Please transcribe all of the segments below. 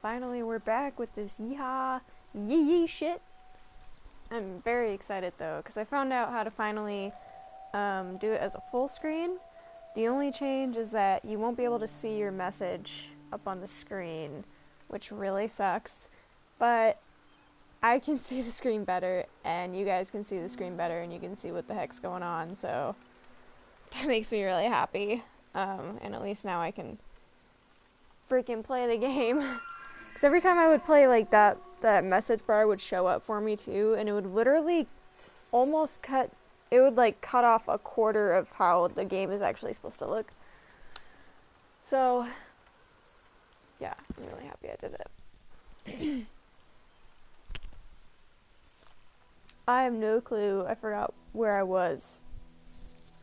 Finally, we're back with this Yeeeee shit. I'm very excited though, because I found out how to finally do it as a full screen. The only change is that you won't be able to see your message up on the screen, which really sucks. But I can see the screen better, and you guys can see the screen better, and you can see what the heck's going on, so that makes me really happy. And at least now I can freaking play the game. Because every time I would play like that message bar would show up for me too, and it would literally almost cut off a quarter of how the game is actually supposed to look. So yeah, I'm really happy I did it. I have no clue. I forgot where I was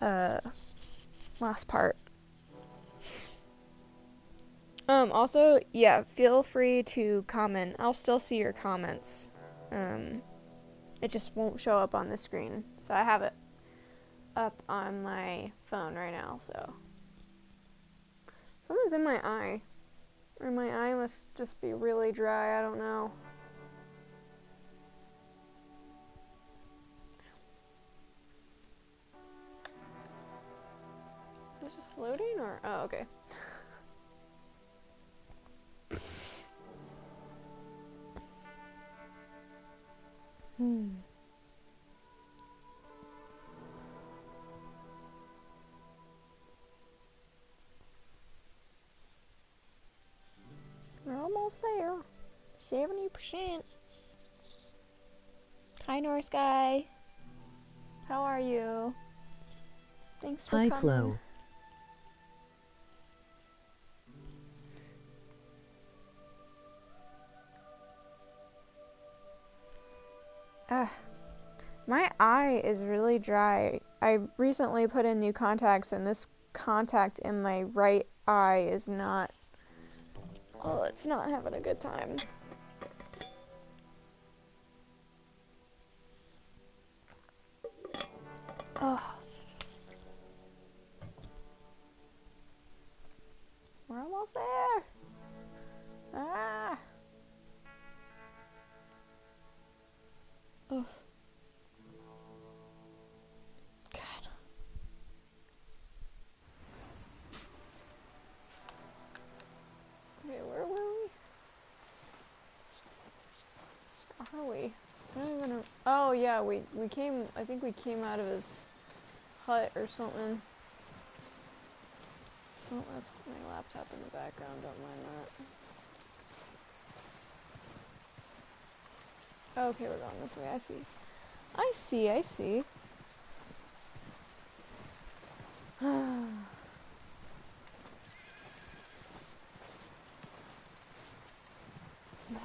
last part. Also, yeah, feel free to comment. I'll still see your comments. It just won't show up on the screen. So I have it up on my phone right now, so. Something's in my eye. Or my eye must just be really dry, I don't know. Is this just loading or? Oh, okay. We're almost there. 70%. Hi, North Sky. How are you? Thanks for coming. Hi, Flo. My eye is really dry. I recently put in new contacts, and this contact in my right eye is not... Oh, it's not having a good time. Oh. We're almost there. Ah. Oh. God. Okay, where were we? How are we? I don't even know. Oh yeah, we came. I think we came out of his hut or something. Oh, that's my laptop in the background. Don't mind that. Okay, we're going this way. I see.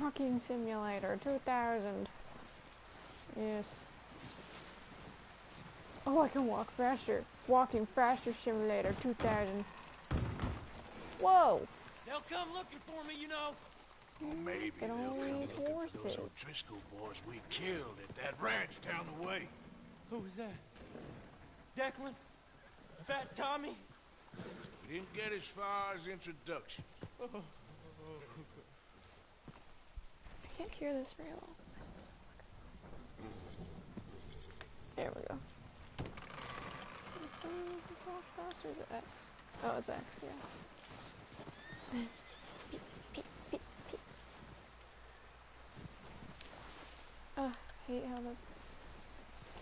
Walking Simulator 2000. Yes. Oh, I can walk faster. Walking Faster Simulator 2000. Whoa! They'll come looking for me, you know. Well, maybe It they'll only come needs looking for horses. those O'Driscoll boys we killed at that ranch down the way. Who was that? Declan? Fat Tommy? We didn't get as far as introduction. I can't hear this very well. There we go. Faster, is it X? Oh, it's X, yeah. Hate how the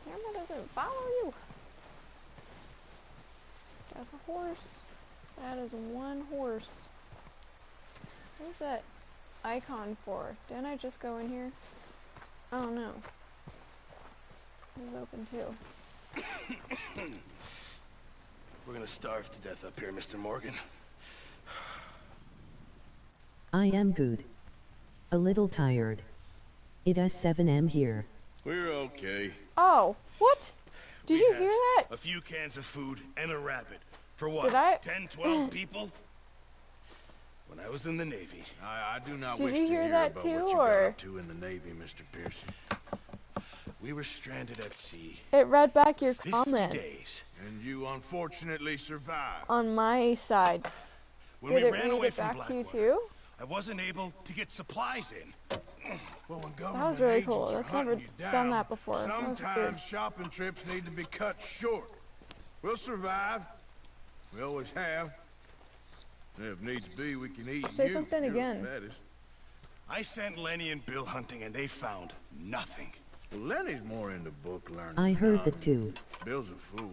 camera doesn't follow you. That's a horse. That is one horse. What is that icon for? Didn't I just go in here? Oh no. It was open too. We're gonna starve to death up here, Mr. Morgan. I am good. A little tired. It is 7 AM here. We're okay. Oh, what? Did you hear that? A few cans of food and a rabbit. For what? Did I? 10, 12 people? When I was in the Navy. I do not Did wish you to hear hear that about too, what you or? got up to in the Navy, Mr. Pearson. We were stranded at sea. It read back your 50 comment days. And you unfortunately survived. on my side. When Did we it ran read away it from back to you Blackwater, too? I wasn't able to get supplies in. Well, when That was really cool. That's never done that before. That was weird. Sometimes shopping trips need to be cut short. We'll survive. We always have. If needs be, we can eat Say you. something You're again. the fattest. I sent Lenny and Bill hunting, and they found nothing. Well, Lenny's more into book learning. I than heard I that am. too. Bill's a fool.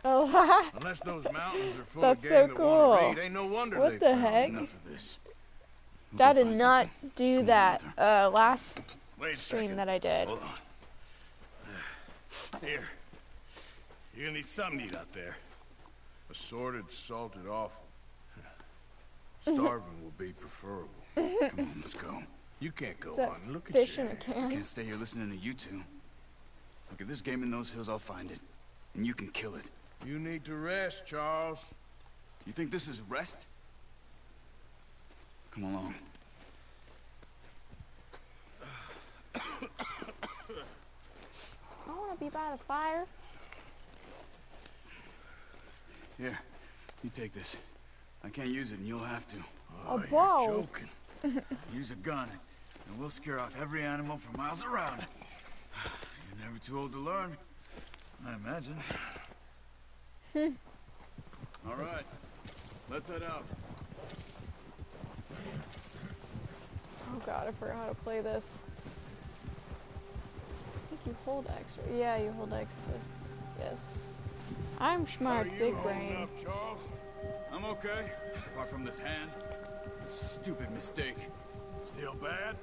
Oh, Unless those mountains are full That's of game so that cool. want to read, ain't no wonder What they the found heck? enough of this. Dad did not do that last Wait a stream second. that I did. Hold on. Here. You're gonna need something to eat out there. Assorted, salted offal. Starving will be preferable. Come on, let's go. You can't go That hunting. Look at fish you. in a can. Can't stay here listening to you two. Look, if there's game in those hills, I'll find it. And you can kill it. You need to rest, Charles. You think this is rest? Come along. I want to be by the fire. Here, you take this. I can't use it, and you'll have to. A you're bow. joking. Use a gun, and we'll scare off every animal for miles around. You're never too old to learn, I imagine. All right, let's head out. Oh god, I forgot how to play this. I think you hold X. Yeah, you hold X to. Yes. I'm smart, How are you big holding brain. up, Charles? I'm okay, apart from this hand. Stupid mistake. Still bad?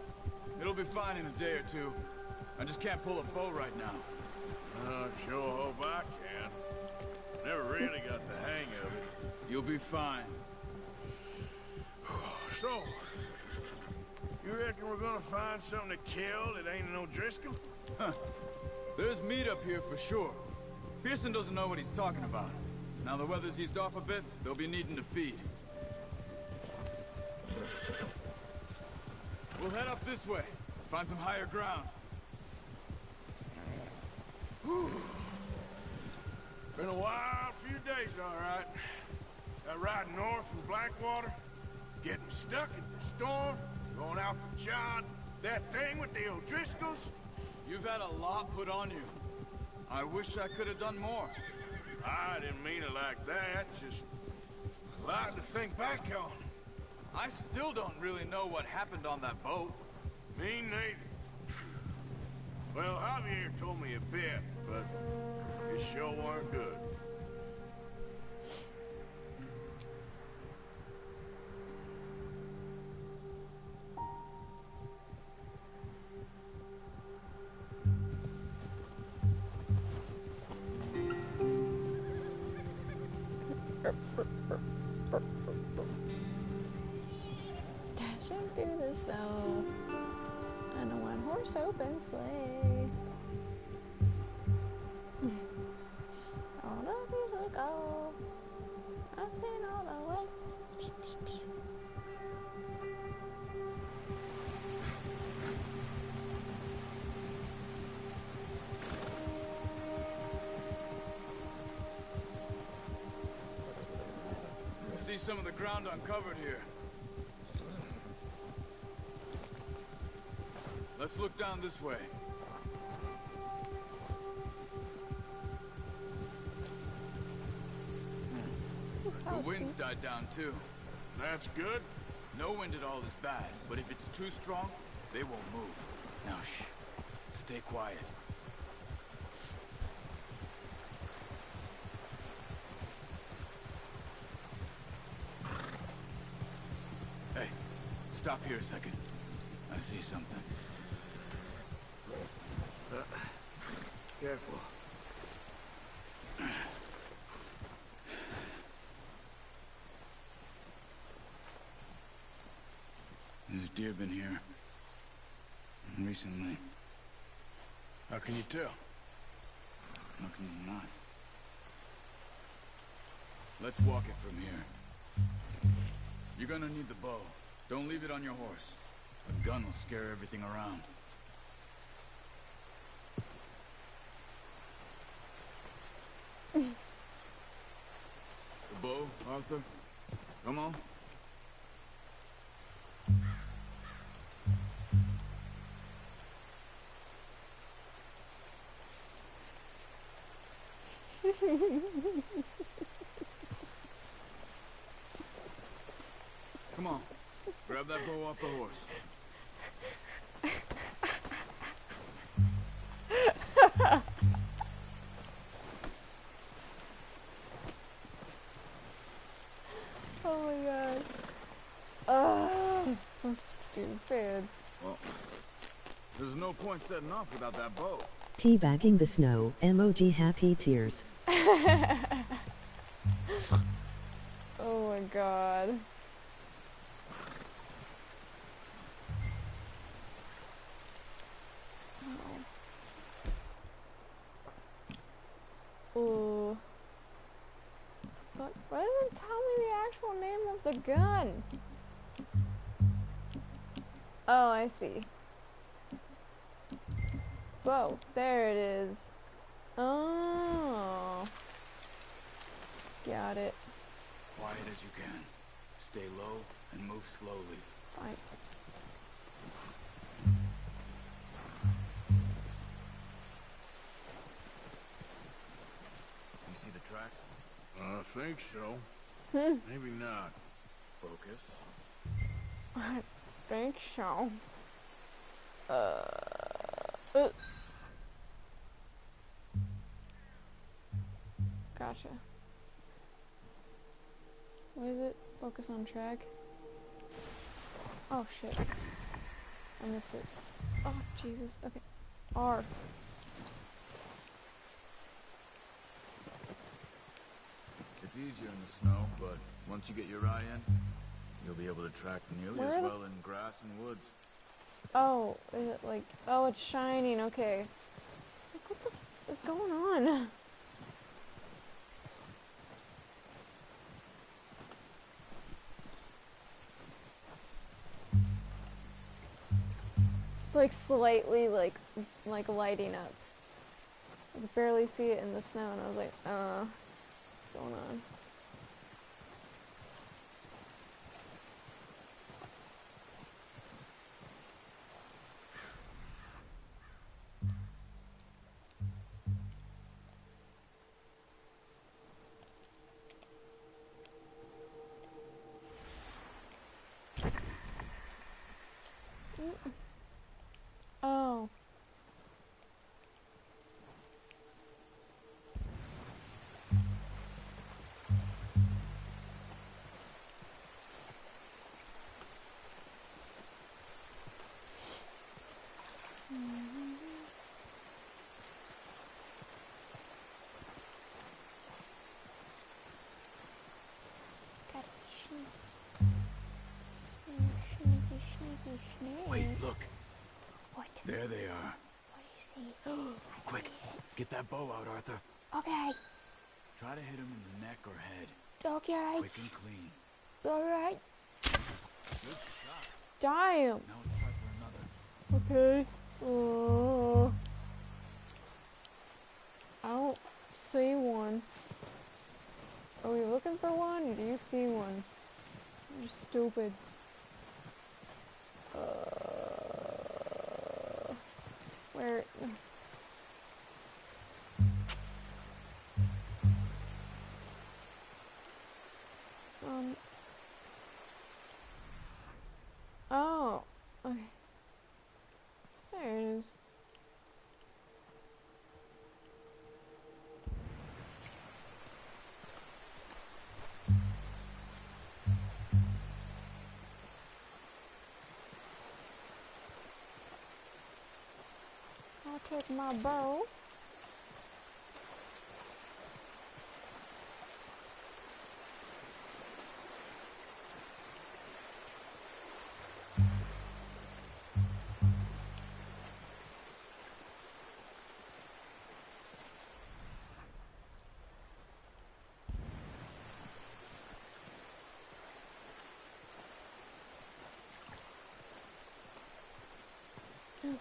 It'll be fine in a day or two. I just can't pull a bow right now. I sure hope I can. Never really got the hang of it. You'll be fine. So, you reckon we're gonna find something to kill that ain't no Driscoll? There's meat up here for sure. Pearson doesn't know what he's talking about. Now the weather's eased off a bit, they'll be needing to feed. We'll head up this way. Find some higher ground. Been a wild few days, all right. That ride north from Blackwater, getting stuck in the storm, going out for John, that thing with the O'Driscolls. You've had a lot put on you. I wish I could have done more. I didn't mean it like that, just a lot to think back on. I still don't really know what happened on that boat. Me neither. Well, Javier told me a bit, but it sure weren't good. Dashing through the snow on a one-horse open sleigh. All the people go, nothing all the way. See some of the ground uncovered here. Let's look down this way. The wind's died down too. That's good. No wind at all is bad, but if it's too strong, they won't move. Now shh. Stay quiet. Hey, stop here a second. I see something. Careful. There's deer been here. Recently. How can you tell? How can you not? Let's walk it from here. You're gonna need the bow. Don't leave it on your horse. A gun will scare everything around. The bow, Arthur? Come on. off the horse. Oh my god. Oh, so stupid. Well, there's no point setting off without that bow. Teabagging the snow, emoji happy tears. Oh my god. Oh. Fuck. Why doesn't it tell me the actual name of the gun? Oh, I see. Whoa, there it is. Oh. Got it. Quiet as you can. Stay low and move slowly. Fine. You see the tracks? I think so. Maybe not. Focus. I think so. Gotcha. What is it? Focus on track. Oh shit. I missed it. Oh Jesus. Okay. R. It's easier in the snow, but once you get your eye in, you'll be able to track nearly Where as are the- well in grass and woods. Oh, is it like? Oh, it's shining. Okay. It's like, what the f is going on? It's like slightly like lighting up. I could barely see it in the snow, and I was like, what's going on? Oh. Wait, look. What? There they are. What do you see? I Quick, see get that bow out, Arthur. it. Okay. Try to hit him in the neck or head. Okay. Quick and clean. Alright. Good shot. Damn. Now let's try for another. Okay. I don't see one. Are we looking for one? Do you see one? You're stupid. Where? Oh. Okay. There it is. I'll take my bow.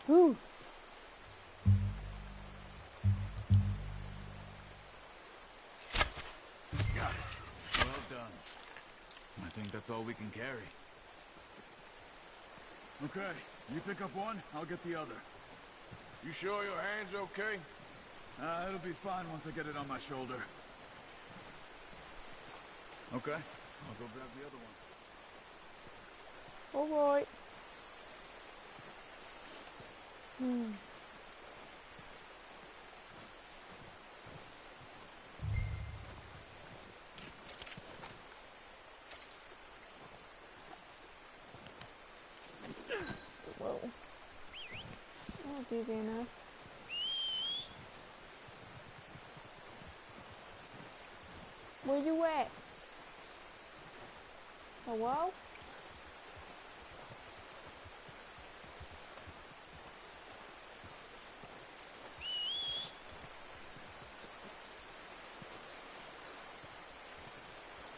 Ooh. Got it. Well done. I think that's all we can carry. Okay, you pick up one, I'll get the other. You sure your hand's okay? It'll be fine once I get it on my shoulder. Okay, I'll go grab the other one. Alright. easy enough. Where you at? Hello?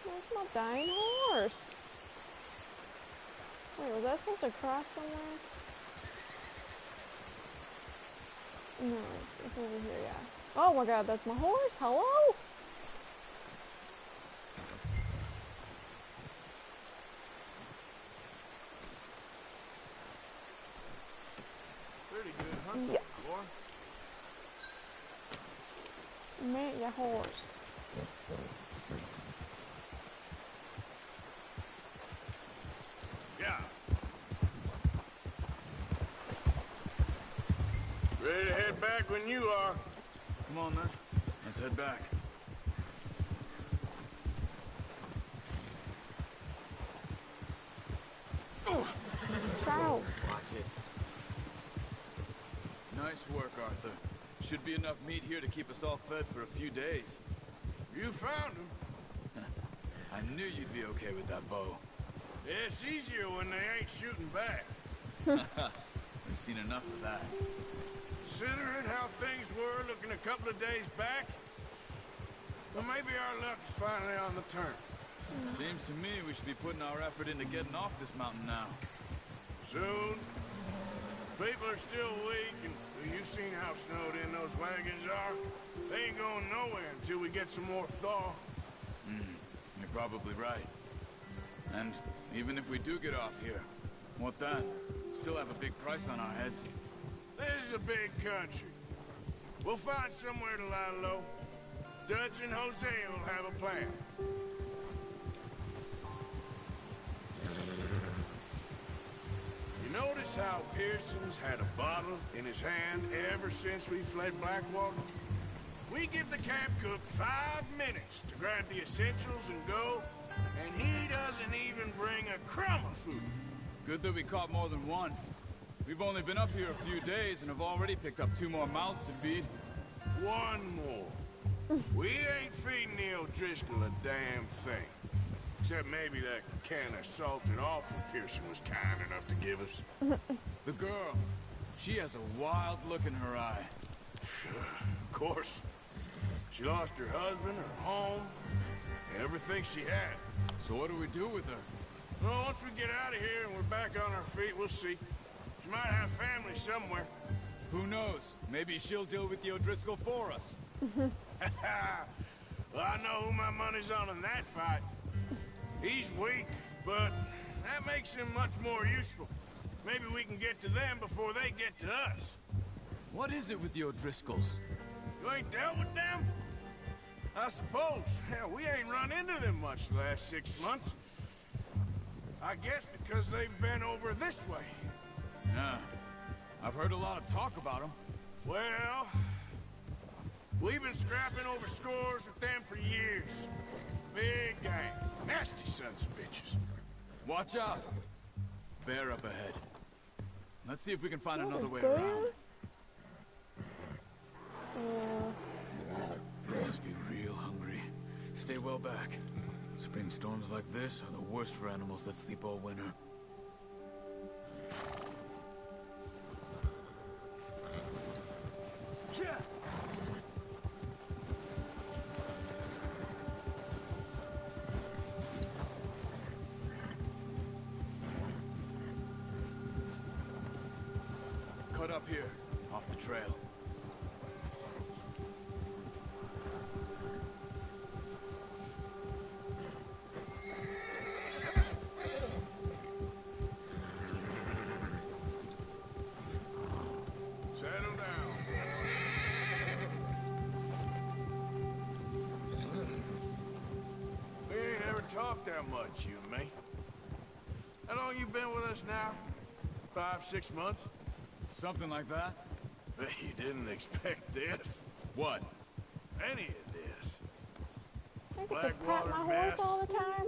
Where's my dying horse? Wait, was I supposed to cross somewhere? No, it's over here, yeah. Oh my god, that's my horse! Hello? Pretty good hunting, Yeah. boy. Meet your horse. Yeah. Ready to head back when you are. Come on, then. Let's head back. Charles. Watch it. Nice work, Arthur. Should be enough meat here to keep us all fed for a few days. You found him. I knew you'd be okay with that bow. It's easier when they ain't shooting back. We've seen enough of that. Considering how things were looking a couple of days back, well, maybe our luck's finally on the turn. Seems to me we should be putting our effort into getting off this mountain now. Soon. People are still weak, and you've seen how snowed in those wagons are. They ain't going nowhere until we get some more thaw. You're probably right. And even if we do get off here, what then? Still have a big price on our heads. This is a big country. We'll find somewhere to lie low. Dutch and Jose will have a plan. You notice how Pearson's had a bottle in his hand ever since we fled Blackwater? We give the camp cook 5 minutes to grab the essentials and go, and he doesn't even bring a crumb of food. Good that we caught more than one. We've only been up here a few days and have already picked up 2 more mouths to feed. One more. We ain't feeding the O'Driscoll a damn thing. Except maybe that can of salted offal Pearson was kind enough to give us. The girl, she has a wild look in her eye. Of course. She lost her husband, her home, everything she had. So what do we do with her? Well, once we get out of here and we're back on our feet, we'll see. She might have family somewhere. Who knows? Maybe she'll deal with the O'Driscoll for us. Well, I know who my money's on in that fight. He's weak, but that makes him much more useful. Maybe we can get to them before they get to us. What is it with the O'Driscolls? You ain't dealt with them? I suppose. Hell, we ain't run into them much the last 6 months. I guess because they've been over this way. Yeah. I've heard a lot of talk about them. Well, we've been scrapping over scores with them for years. Big gang. Nasty sons of bitches. Watch out. Bear up ahead. Let's see if we can find another way bear? around. Yeah. Must be real hungry. Stay well back. Spring storms like this are the worst for animals that sleep all winter. Cut up here, off the trail. Settle down. We ain't ever talked that much, you and me. How long you been with us now? 5, 6 months? Something like that? Bet you didn't expect this. What? Any of this. I get to pat Blackwater my horse mess. all the time.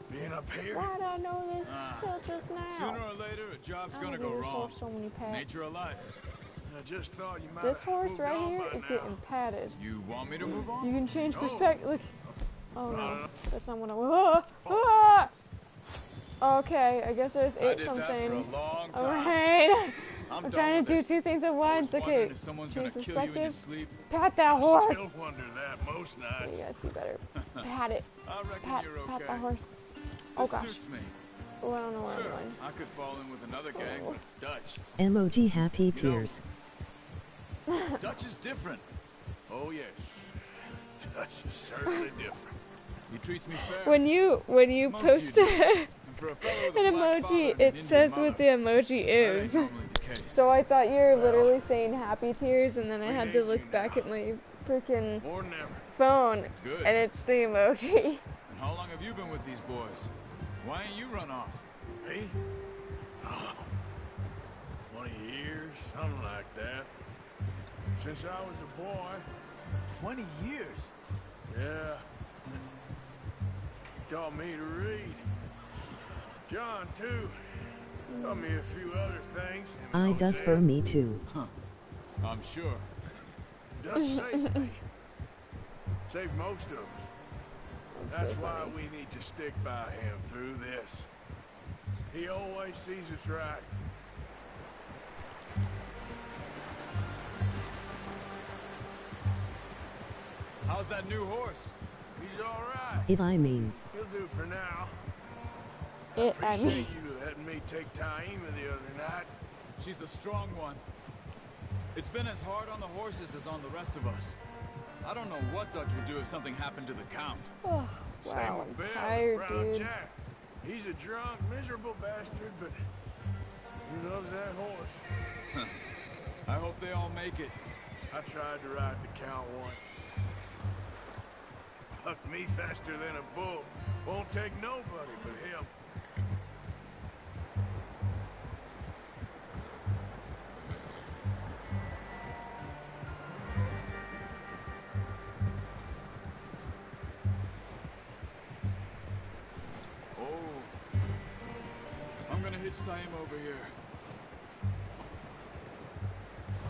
Being up here. Why did I know this till just now? Sooner or later, a job's I gonna give go this wrong. horse so many pats. Nature of life. I just thought you might This have horse moved right on here by is now. getting patted. You want me to move on? You can change No. perspective. Look. Oh no, that's not what I want. Ah! Okay, I guess I just I ate did that for a something. long time. Alright. I'm I'm done trying with to do it. two things at I was once. wondering Okay. if someone's Change gonna kill you in your perspective. sleep. Pat that horse. Still wonder that most nights. Yes, you better pat it. I reckon Pat, you're okay. pat that horse. Oh This gosh. suits me. Oh, I don't know where Sure, I'm going. I could fall in with another gang, but Dutch. Emoji happy know- tears. Dutch is different. Oh yes, Dutch is certainly different. He treats me fair. When you Most post you do. an And for a fellow with a black father emoji, and an it Indian says mother, what the emoji that is. ain't normally the case. So I thought you were literally saying happy tears, and then I We had need to you look back now. at my freaking More than ever. phone, Good. and it's the emoji. And how long have you been with these boys? Why ain't you run off? Me? Oh, 20 years, something like that. Since I was a boy. 20 years. Yeah. Taught me to read. John, too. Taught me a few other things. and I that does was for it. me too. I'm sure. Dutch saved me. Saved most of us. That's why we need to stick by him through this. He always sees us right. How's that new horse? He's all right. If I mean, He'll do for now. I Appreciate mean, you letting me take Taima the other night. She's a strong one. It's been as hard on the horses as on the rest of us. I don't know what Dutch would do if something happened to the Count. oh, Same wow, with I'm Bill, tired, Brown dude. Jack. He's a drunk, miserable bastard, but he loves that horse. I hope they all make it. I tried to ride the Count once. Bucked me faster than a bull. Won't take nobody but him. Oh. I'm gonna hitch time over here.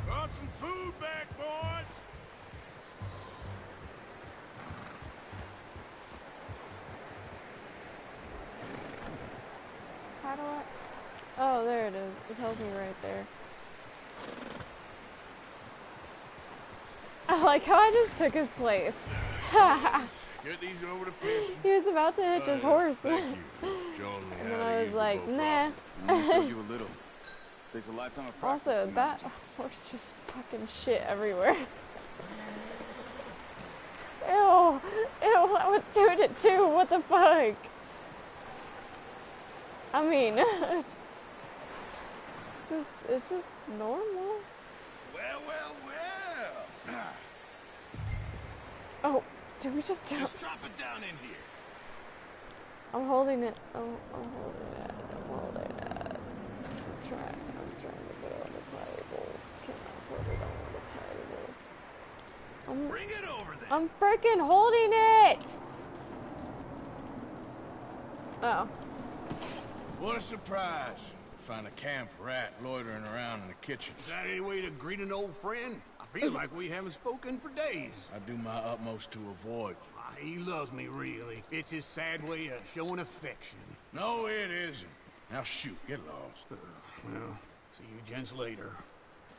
Brought some food back, boys. How do I? Oh, there it is. It tells me right there. I like how I just took his place. Get these over to Pearson. He was about to hitch his horse. Thank you for showing me And how then to I use was the like, bow nah. I'm gonna show you a little. Takes a lifetime of practice Also, to that master. horse just fucking shit everywhere. Ew, ew, I was doing it too. What the fuck? I mean, it's just normal. Well, well, well. Oh, did we just? Just drop it down in here. I'm holding it. Oh, I'm holding it. I'm holding it. I'm trying to put it on the table. Cannot put it on the table. Bring it over then. I'm freaking holding it! Oh. What a surprise. Find a camp rat loitering around in the kitchen. Is that any way to greet an old friend? I feel like we haven't spoken for days. I do my utmost to avoid. He loves me, really. It's his sad way of showing affection. No, it isn't. Now shoot, get lost. Well, see you gents later.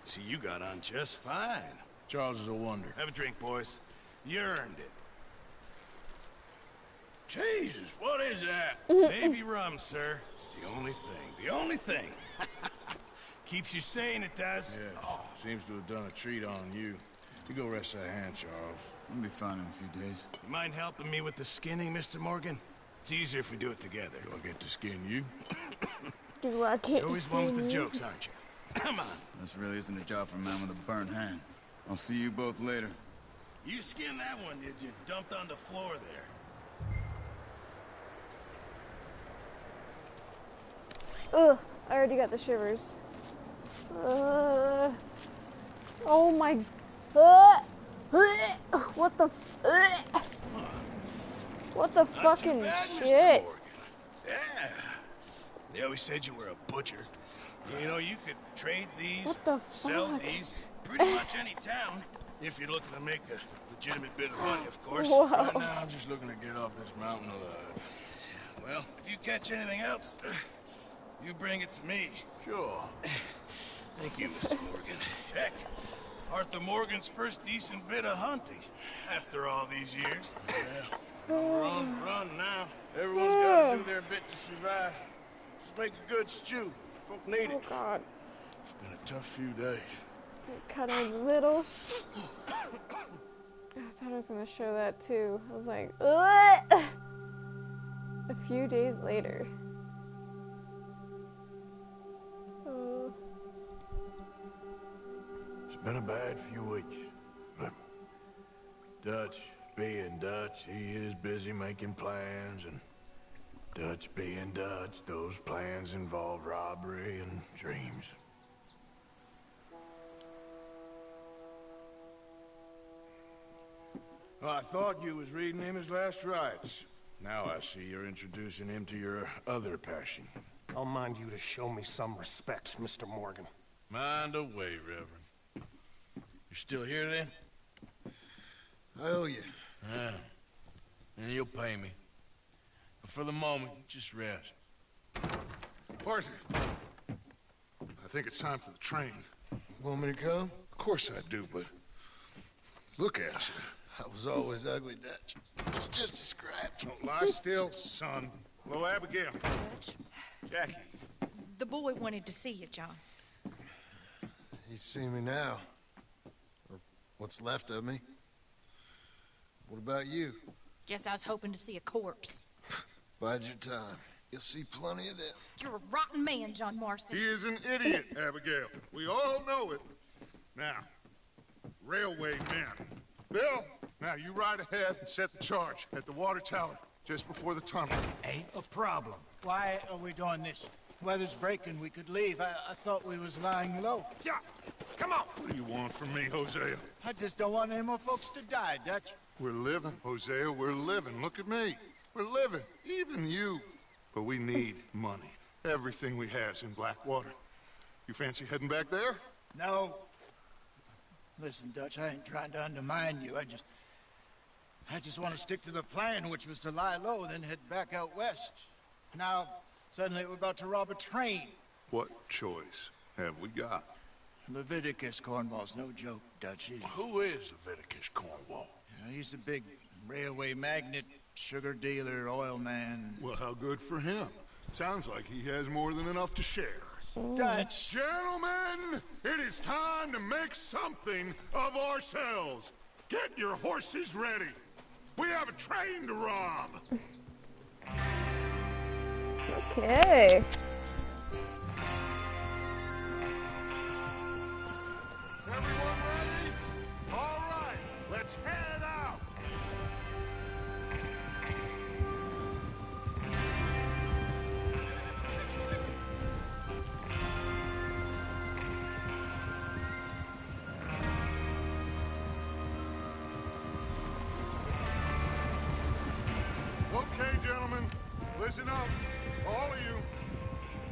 See, you got on just fine. Charles is a wonder. Have a drink, boys. You earned it. Jesus, what is that? Maybe rum, sir. It's the only thing. The only thing. Keeps you sane, it does. Yes, seems to have done a treat on you. You go rest that hand, Charles. I'll be fine in a few days. You mind helping me with the skinning, Mr. Morgan? It's easier if we do it together. Do I get to skin you? Do I get You're always one with the jokes, aren't you? Come on. This really isn't a job for a man with a burnt hand. I'll see you both later. You skinned that one, did you? Dumped on the floor there. Ugh, I already got the shivers. Oh my. What the. What the Not fucking too bad, Mr. shit? Morgan. Yeah. They always said you were a butcher. You know, you could trade these, What the sell fuck? these, pretty much any town, if you're looking to make a legitimate bit of money, of course. Whoa. Right now, I'm just looking to get off this mountain alive. Well, if you catch anything else, you bring it to me. Sure. Thank you, Mr. Morgan. Heck, Arthur Morgan's first decent bit of hunting after all these years. Yeah. Run now. Everyone's got to do their bit to survive. Just make a good stew. Folk need Oh it. god. It's been a tough few days. Cut in the middle. I thought I was gonna show that too. I was like, ugh! A few days later. It's been a bad few weeks, but Dutch being Dutch, he is busy making plans, and Dutch being Dutch, those plans involve robbery and dreams. Well, I thought you was reading him his last rites. Now I see you're introducing him to your other passion. I'll mind you to show me some respect, Mr. Morgan. Mind away, Reverend. You still here then? I owe you. Yeah. And you'll pay me. But for the moment, just rest. Arthur, I think it's time for the train. Want me to come? Of course I do, but look at you. I was always ugly, Dutch. It's just a scratch. Don't lie still, son. Hello, Abigail. Jackie. The boy wanted to see you, John. He's seen me now. Or what's left of me. What about you? Guess I was hoping to see a corpse. Bide your time. You'll see plenty of them. You're a rotten man, John Marston. He is an idiot, Abigail. We all know it. Now, railway men. Bill, now you ride ahead and set the charge at the water tower just before the tunnel. Ain't a problem. Why are we doing this? Weather's breaking. We could leave. I thought we was lying low. Yeah, come on. What do you want from me, Hosea? I just don't want any more folks to die, Dutch. We're living, Hosea. We're living. Look at me. We're living. Even you. But we need money. Everything we has in Blackwater. You fancy heading back there? No. Listen, Dutch, I ain't trying to undermine you. I just want to stick to the plan, which was to lie low, then head back out west. Now, suddenly we're about to rob a train. What choice have we got? Leviticus Cornwall's no joke, Dutch. Who is Leviticus Cornwall? He's a big railway magnate, sugar dealer, oil man. Well, how good for him. Sounds like he has more than enough to share. Dutch! Gentlemen, it is time to make something of ourselves. Get your horses ready. We have a train to rob. Okay. Everyone ready? All right, let's head out. Okay, gentlemen, listen up, all of you.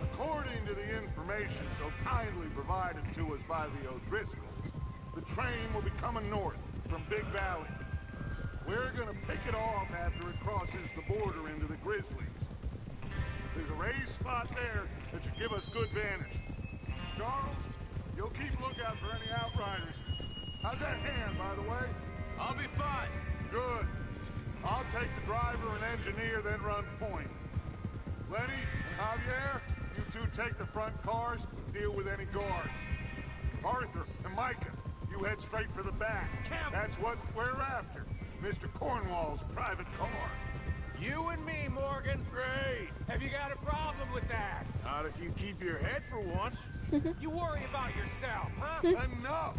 According to the information so kindly provided to us by the O'Driscolls, the train will be coming north from Big Valley. We're gonna pick it off after it crosses the border into the Grizzlies. There's a raised spot there that should give us good vantage. Charles, you'll keep lookout for any outriders. How's that hand, by the way? I'll be fine. Good. I'll take the driver and engineer, then run point. Lenny and Javier, you two take the front cars, deal with any guards. Arthur and Micah, you head straight for the back. That's what we're after. Mr. Cornwall's private car. You and me, Morgan. Great. Have you got a problem with that? Not if you keep your head for once. You worry about yourself, huh? Enough!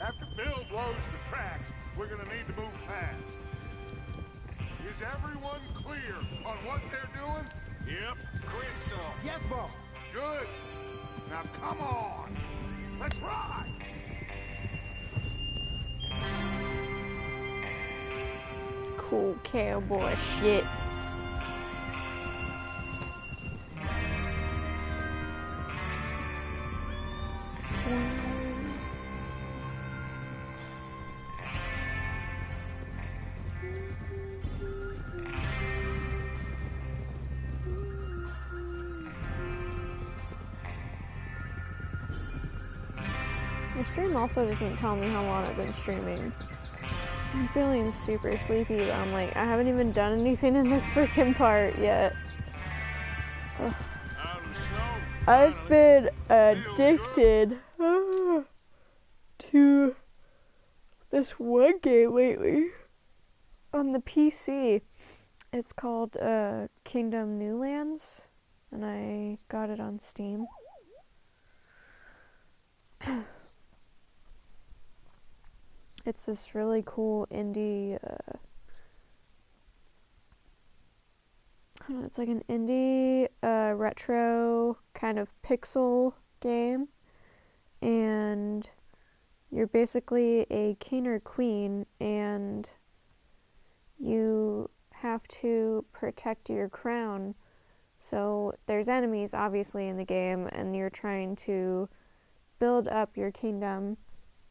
After Bill blows the tracks, we're gonna need to move fast. Is everyone clear on what they're doing? Yep. Crystal. Yes, boss. Good. Now come on. Let's ride. Cool cowboy shit. My stream also doesn't tell me how long I've been streaming. I'm feeling super sleepy, but I'm like, I haven't even done anything in this freaking part yet. Ugh. I've been addicted to this one game lately on the PC. It's called Kingdom New Lands, and I got it on Steam. It's this really cool indie, I don't know, it's like an indie, retro kind of pixel game, and you're basically a king or queen, and you have to protect your crown. So there's enemies, obviously, in the game, and you're trying to build up your kingdom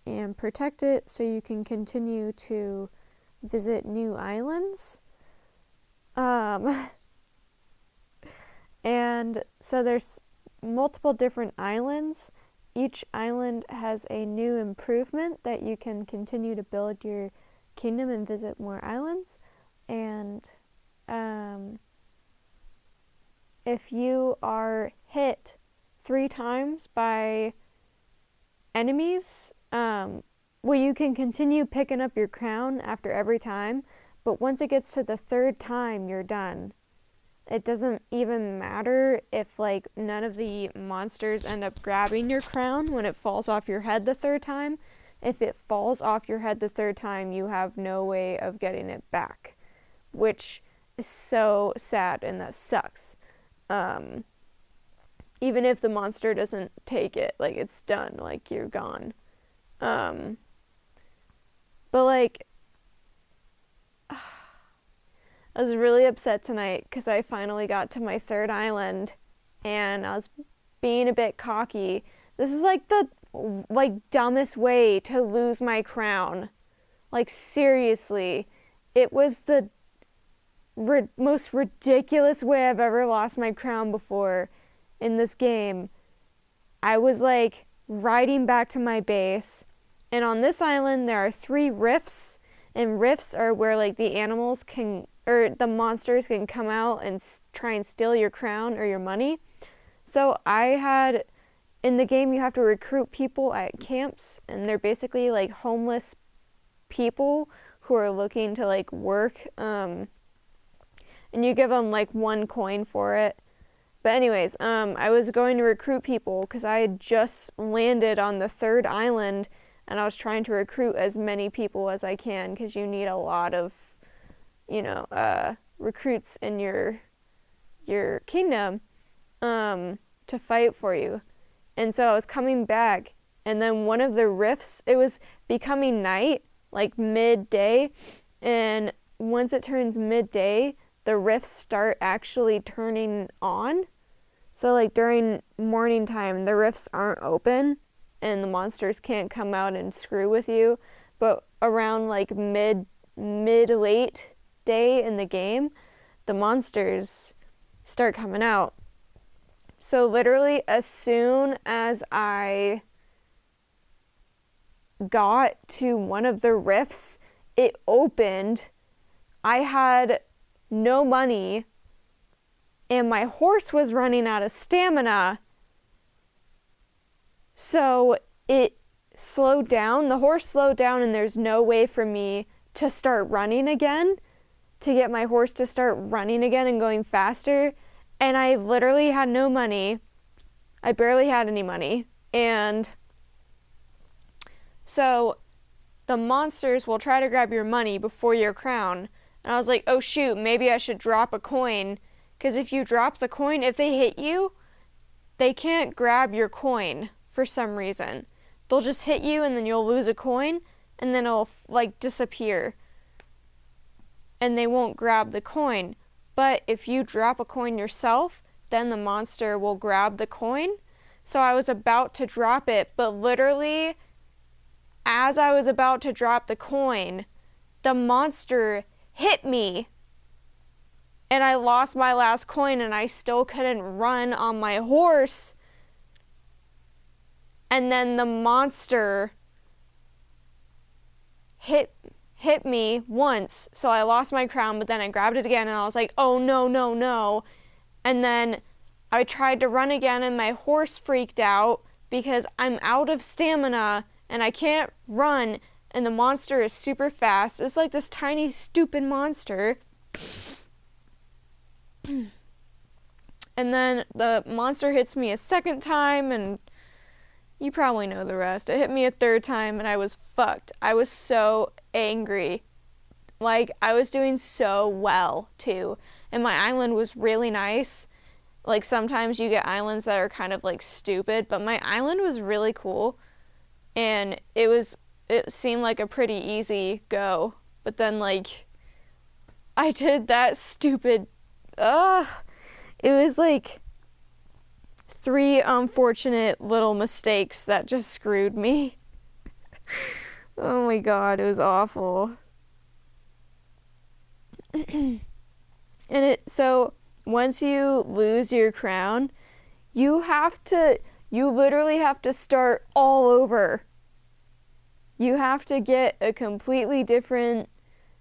and protect it so you can continue to visit new islands. And so there's multiple different islands. Each island has a new improvement that you can continue to build your kingdom and visit more islands. And if you are hit 3 times by enemies, well, you can continue picking up your crown after every time, but once it gets to the 3rd time, you're done. It doesn't even matter if, like, none of the monsters end up grabbing your crown when it falls off your head the 3rd time. If it falls off your head the 3rd time, you have no way of getting it back, which is so sad, and that sucks. Even if the monster doesn't take it, like, it's done, like, you're gone. But, like, I was really upset tonight because I finally got to my 3rd island, and I was being a bit cocky. This is, like, the, like, dumbest way to lose my crown. Like, seriously. It was the most ridiculous way I've ever lost my crown before in this game. I was, like, riding back to my base, and on this island there are 3 rifts, and rifts are where, like, the animals can, or the monsters can come out and try and steal your crown or your money. So I had, in the game you have to recruit people at camps, and they're basically, like, homeless people who are looking to, like, work, and you give them, like, 1 coin for it. But anyways, I was going to recruit people because I had just landed on the 3rd island, and I was trying to recruit as many people as I can because you need a lot of, you know, recruits in your kingdom to fight for you. And so I was coming back, and then one of the rifts, it was becoming night, like midday, and once it turns midday, the rifts start actually turning on. So, like, during morning time, the rifts aren't open, and the monsters can't come out and screw with you. But around, like, mid-late day in the game, the monsters start coming out. So literally, as soon as I got to one of the rifts, it opened. I had no money, and my horse was running out of stamina. So it slowed down. The horse slowed down, and there's no way for me to start running again, to get my horse to start running again and going faster. And I literally had no money. I barely had any money. And so the monsters will try to grab your money before your crown. And I was like, oh shoot, maybe I should drop a coin. Because if you drop the coin, if they hit you, they can't grab your coin for some reason. They'll just hit you, and then you'll lose a coin, and then it'll, like, disappear. And they won't grab the coin. But if you drop a coin yourself, then the monster will grab the coin. So I was about to drop it, but literally, as I was about to drop the coin, the monster hit me. And I lost my last coin, and I still couldn't run on my horse. and then the monster hit me once, so I lost my crown, but then I grabbed it again and I was like, oh no, no, no. And then I tried to run again and my horse freaked out because I'm out of stamina and I can't run, and the monster is super fast. It's like this tiny stupid monster. And then the monster hits me a second time, and you probably know the rest. It hit me a third time and I was fucked. I was so angry. Like, I was doing so well too, and my island was really nice. Like, sometimes you get islands that are kind of like stupid, but my island was really cool, and it seemed like a pretty easy go. But then, like, I did that stupid, it was like 3 unfortunate little mistakes that just screwed me. Oh my god, it was awful. So once you lose your crown, you literally have to start all over. You have to get a completely different,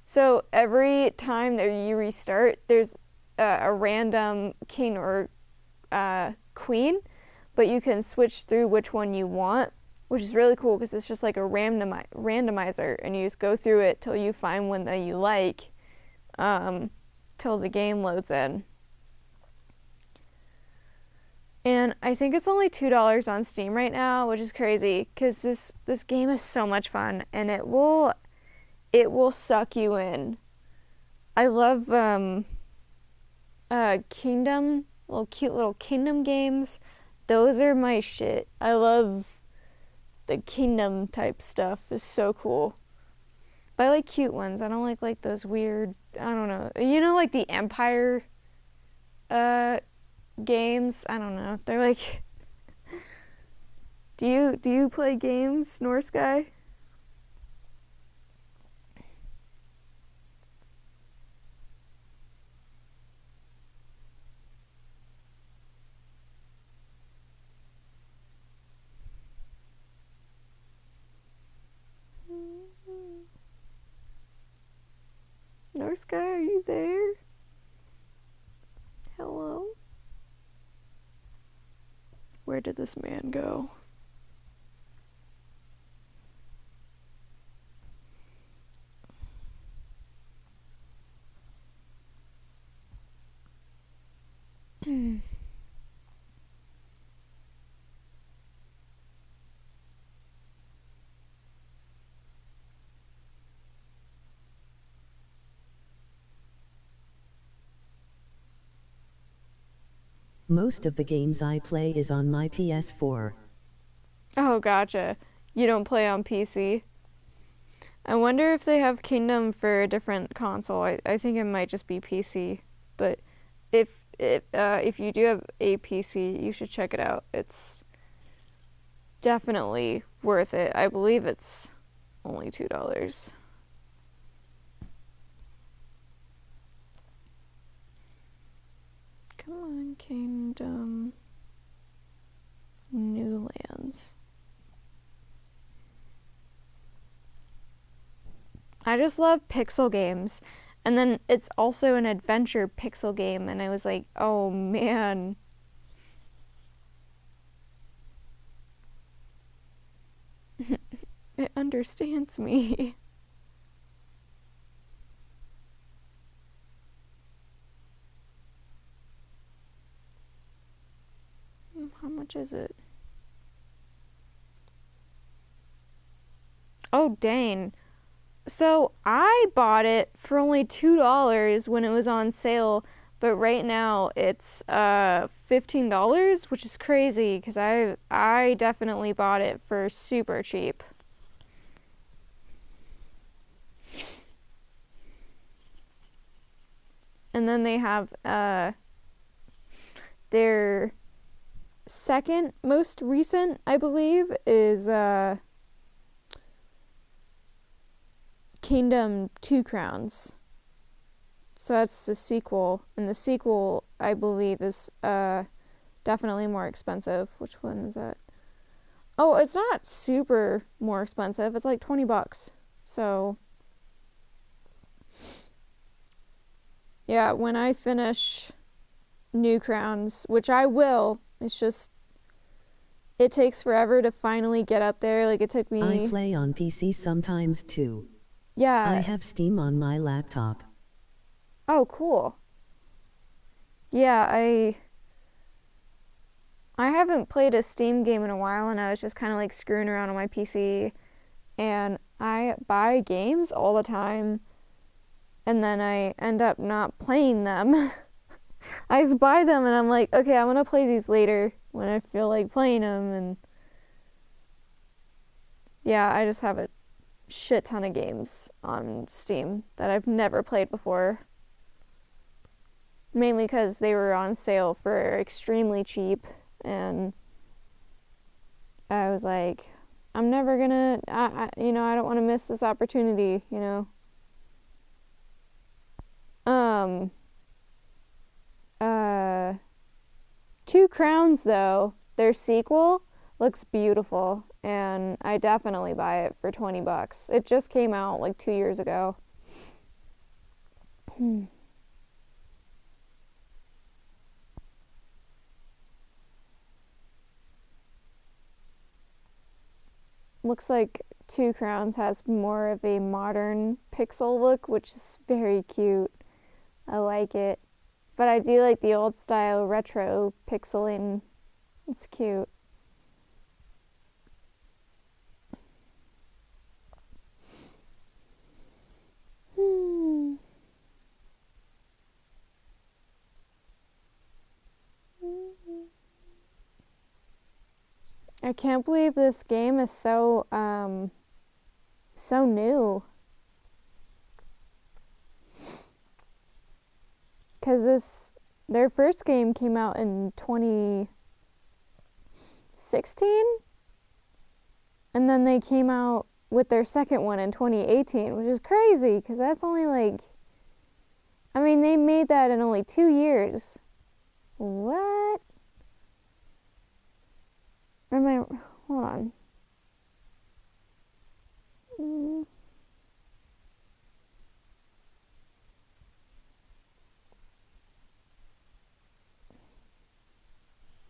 so every time that you restart, there's a random king or queen, but you can switch through which one you want, which is really cool because it's just like a randomizer, and you just go through it till you find one that you like, till the game loads in. And I think it's only $2 on Steam right now, which is crazy because this game is so much fun, and it will suck you in. I love kingdom, cute little kingdom games. Those are my shit. I love the kingdom type stuff. It's so cool. But I like cute ones. I don't like those weird, I don't know. You know, like the Empire games? I don't know. They're like, do you play games, Norse guy? Norse guy, are you there? Hello? Where did this man go? Most of the games I play is on my PS4. Oh, gotcha. You don't play on PC? I wonder if they have Kingdom for a different console. I think it might just be PC. But if you do have a PC, you should check it out. It's definitely worth it. I believe it's only $2. Come on, Kingdom. New Lands. I just love pixel games. And then it's also an adventure pixel game, and I was like, oh man. It understands me. How much is it? Oh, dang. So I bought it for only $2 when it was on sale, but right now it's $15, which is crazy because I definitely bought it for super cheap. And then they have their second most recent, I believe, is Kingdom Two Crowns. So that's the sequel, and the sequel, I believe, is definitely more expensive. Which one is that? Oh, it's not super more expensive. It's like $20. So, yeah, when I finish New Crowns, which I will, it's just, it takes forever to finally get up there. Like, it took me... I play on PC sometimes too. Yeah. I have Steam on my laptop. Oh, cool. Yeah, I haven't played a Steam game in a while, and I was just kind of like screwing around on my PC, and I buy games all the time, and then I end up not playing them. I just buy them, and I'm like, okay, I'm gonna play these later when I feel like playing them, and yeah, I just have a shit ton of games on Steam that I've never played before. Mainly because they were on sale for extremely cheap, and I was like, I'm never gonna, I don't want to miss this opportunity, you know. Two Crowns, though, their sequel looks beautiful, and I definitely buy it for $20. It just came out like 2 years ago. Looks like Two Crowns has more of a modern pixel look, which is very cute. I like it. But I do like the old style retro pixeling. It's cute. I can't believe this game is so new. 'Cause their first game came out in 2016, and then they came out with their second one in 2018, which is crazy, 'cause that's only like, I mean, they made that in only 2 years. What? Hold on.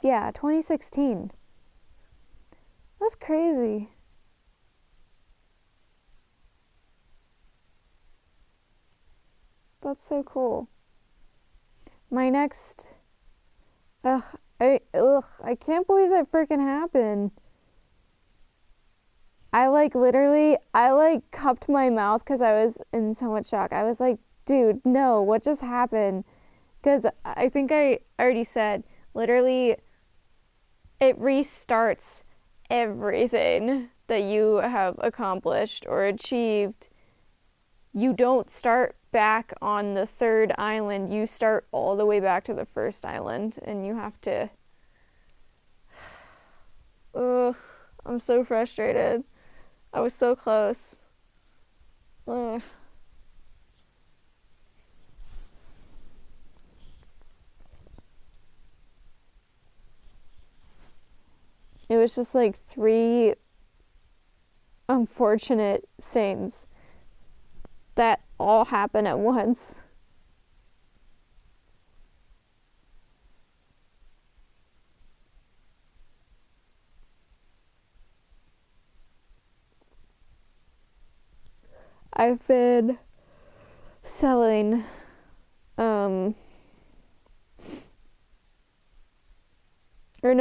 Yeah, 2016. That's crazy. That's so cool. My next... I can't believe that freaking happened. I cupped my mouth because I was in so much shock. I was like, dude, no, what just happened? Because I think I already said, literally, it restarts everything that you have accomplished or achieved. You don't start back on the third island. You start all the way back to the first island, and you have to... Ugh, I'm so frustrated. I was so close. Ugh. It was just like 3 unfortunate things that all happen at once. I've been selling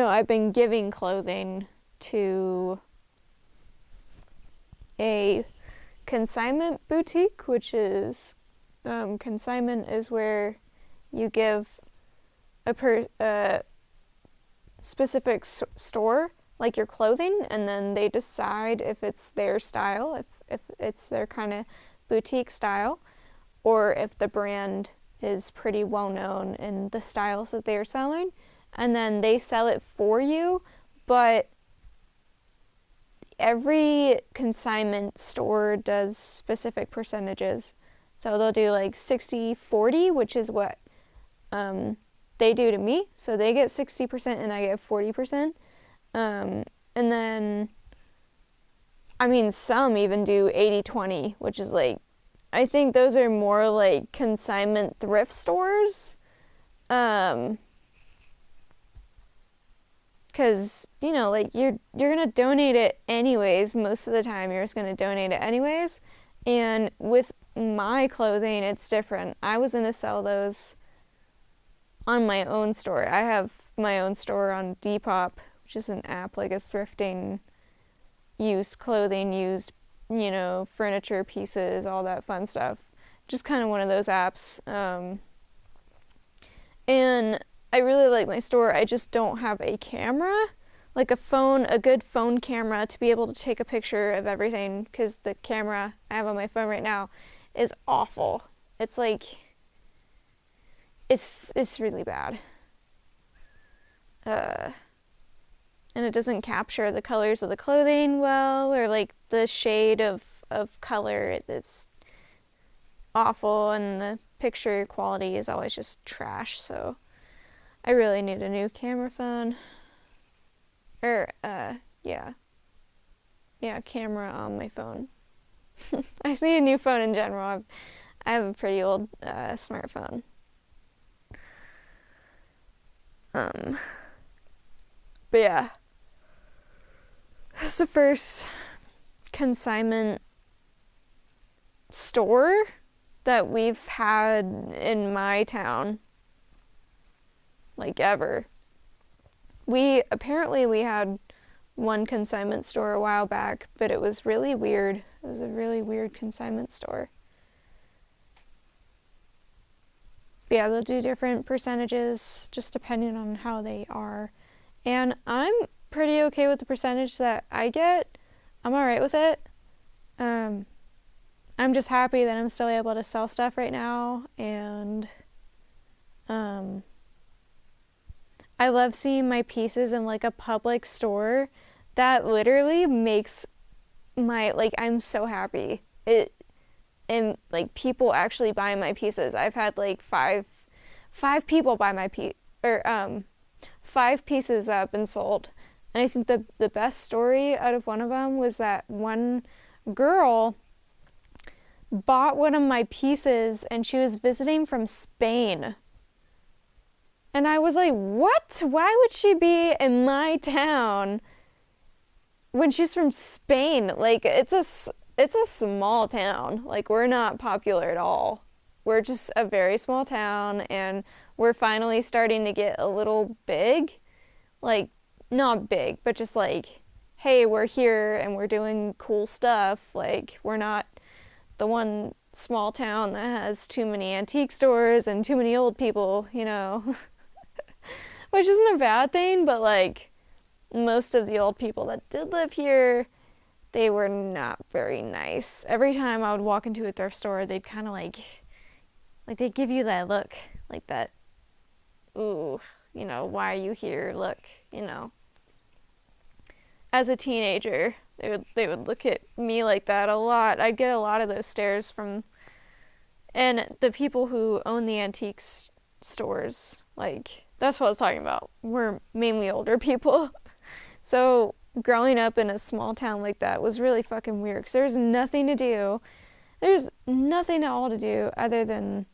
I've been giving clothing to a consignment boutique, which is consignment is where you give a specific store like your clothing, and then they decide if it's their style, if it's their kind of boutique style, or if the brand is pretty well known in the styles that they are selling, and then they sell it for you. But every consignment store does specific percentages. So they'll do like 60-40, which is what they do to me. So they get 60% and I get 40%. And And then, I mean, some even do 80/20, which is like, I think those are more like consignment thrift stores. Because, you know, like, you're gonna donate it anyways. Most of the time you're just gonna donate it anyways. And with my clothing, it's different. I was gonna sell those on my own store. I have my own store on Depop, which is an app, like a thrifting, used clothing, used, you know, furniture pieces, all that fun stuff. Just kind of one of those apps. And I really like my store. I just don't have a camera, like a good phone camera to be able to take a picture of everything, because the camera I have on my phone right now is awful. It's like, it's really bad. And it doesn't capture the colors of the clothing well, or like the shade of color. It's awful, and the picture quality is always just trash, so I really need a new camera phone. Camera on my phone. I just need a new phone in general. I have a pretty old smartphone. But yeah, this is the first consignment store that we've had in my town, like, ever. We had one consignment store a while back, but it was really weird. It was a really weird consignment store. But yeah, they'll do different percentages just depending on how they are. And I'm pretty okay with the percentage that I get. I'm alright with it. I'm just happy that I'm still able to sell stuff right now, and I love seeing my pieces in like a public store. That literally makes my, like, I'm so happy. And like, people actually buy my pieces. I've had like five people buy my five pieces that have been sold. And I think the best story out of one of them was that one girl bought one of my pieces, and she was visiting from Spain. And I was like, what? Why would she be in my town when she's from Spain? Like, it's a small town. Like, we're not popular at all. We're just a very small town, and we're finally starting to get a little big. Like, not big, but just like, hey, we're here and we're doing cool stuff. Like, we're not the one small town that has too many antique stores and too many old people, you know. Which isn't a bad thing, but like, most of the old people that did live here, they were not very nice. Every time I would walk into a thrift store, they'd kind of like they'd give you that look, like that, ooh, you know, why are you here look, you know. As a teenager, they would look at me like that a lot. I'd get a lot of those stares from, and the people who own the antique stores, like, that's what I was talking about. We're mainly older people. So growing up in a small town like that was really fucking weird, because there's nothing to do. There's nothing at all to do other than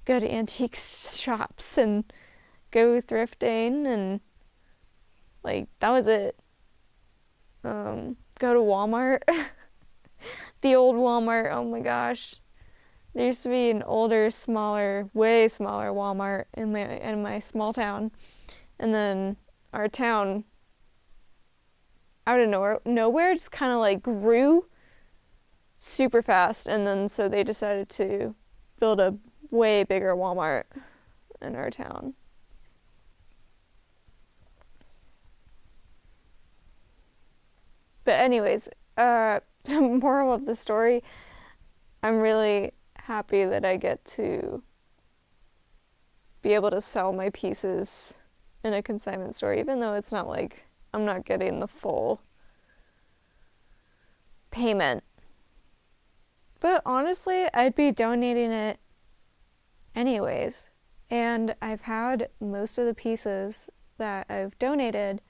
go to antique shops and go thrifting, and like, that was it. Go to Walmart. The old Walmart, oh my gosh. There used to be an older, smaller, way smaller Walmart in my small town. And then our town, out of nowhere just kind of like grew super fast. And then so they decided to build a way bigger Walmart in our town. But anyways, the moral of the story, I'm really happy that I get to be able to sell my pieces in a consignment store, even though it's not like I'm not getting the full payment. But honestly, I'd be donating it anyways. And I've had most of the pieces that I've donated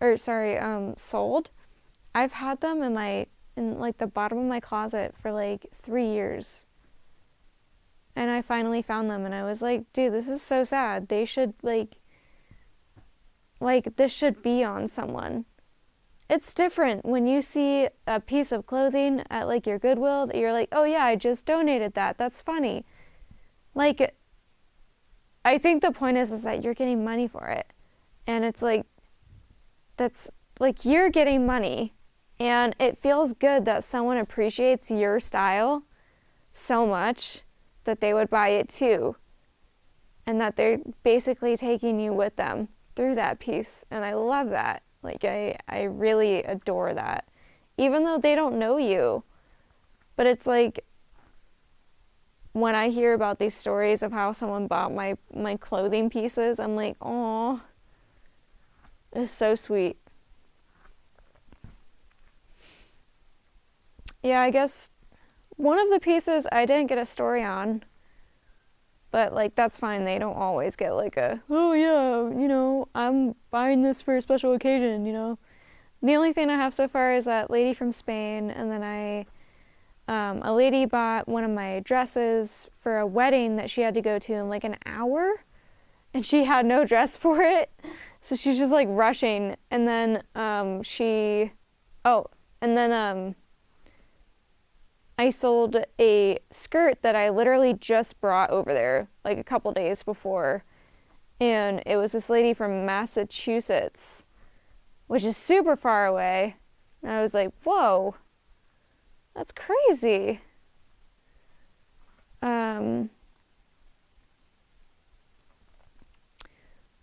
or sorry, sold. I've had them in like the bottom of my closet for like 3 years. And I finally found them and I was like, dude, this is so sad. They should like this should be on someone. It's different when you see a piece of clothing at like your Goodwill that you're like, oh yeah, I just donated that. That's funny. Like, I think the point is that you're getting money for it. And it's like, that's like you're getting money. And it feels good that someone appreciates your style so much that they would buy it too. And that they're basically taking you with them through that piece. And I love that. Like, I really adore that. Even though they don't know you. But it's like, when I hear about these stories of how someone bought my clothing pieces, I'm like, oh, it's so sweet. Yeah, I guess one of the pieces I didn't get a story on. But, like, that's fine. They don't always get, like, oh, yeah, you know, I'm buying this for a special occasion, you know. The only thing I have so far is that lady from Spain, and then a lady bought one of my dresses for a wedding that she had to go to in, like, an hour, and she had no dress for it, so she's just, like, rushing, and then, I sold a skirt that I literally just brought over there like a couple days before. And it was this lady from Massachusetts, which is super far away. And I was like, whoa, that's crazy.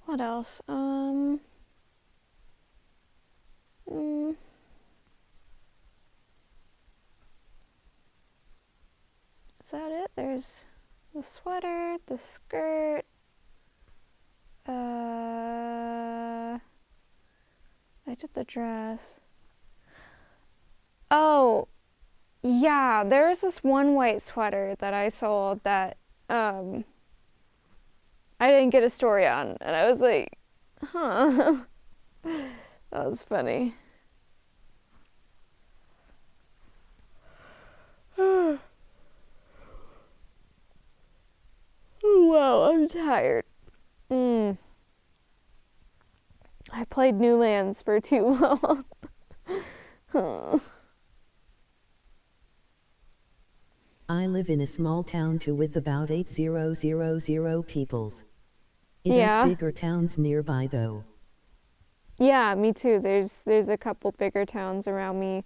What else? Is that it? There's the sweater, the skirt, I did the dress. Oh, yeah, there's this one white sweater that I sold that, I didn't get a story on, and I was like, huh, that was funny. Wow, I'm tired. I played New Lands for too long. I live in a small town too with about 8,000 peoples. It Yeah. has bigger towns nearby though. Yeah, me too. There's a couple bigger towns around me.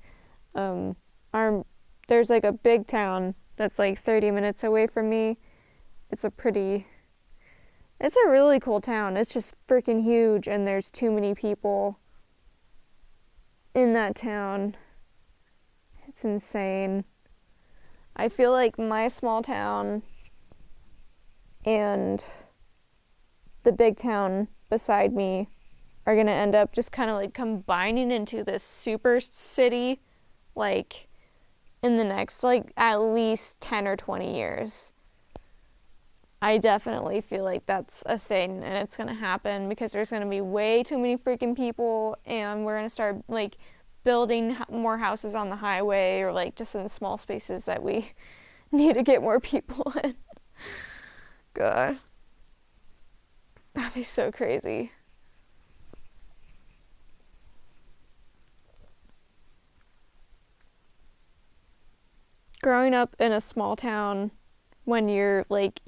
There's like a big town that's like 30 minutes away from me. It's a really cool town. It's just freaking huge and there's too many people in that town. It's insane. I feel like my small town and the big town beside me are gonna end up just kind of like combining into this super city, like in the next like at least 10 or 20 years. I definitely feel like that's a thing and it's gonna happen because there's gonna be way too many freaking people and we're gonna start like building more houses on the highway or like just in small spaces that we need to get more people in. God. That'd be so crazy. Growing up in a small town when you're like,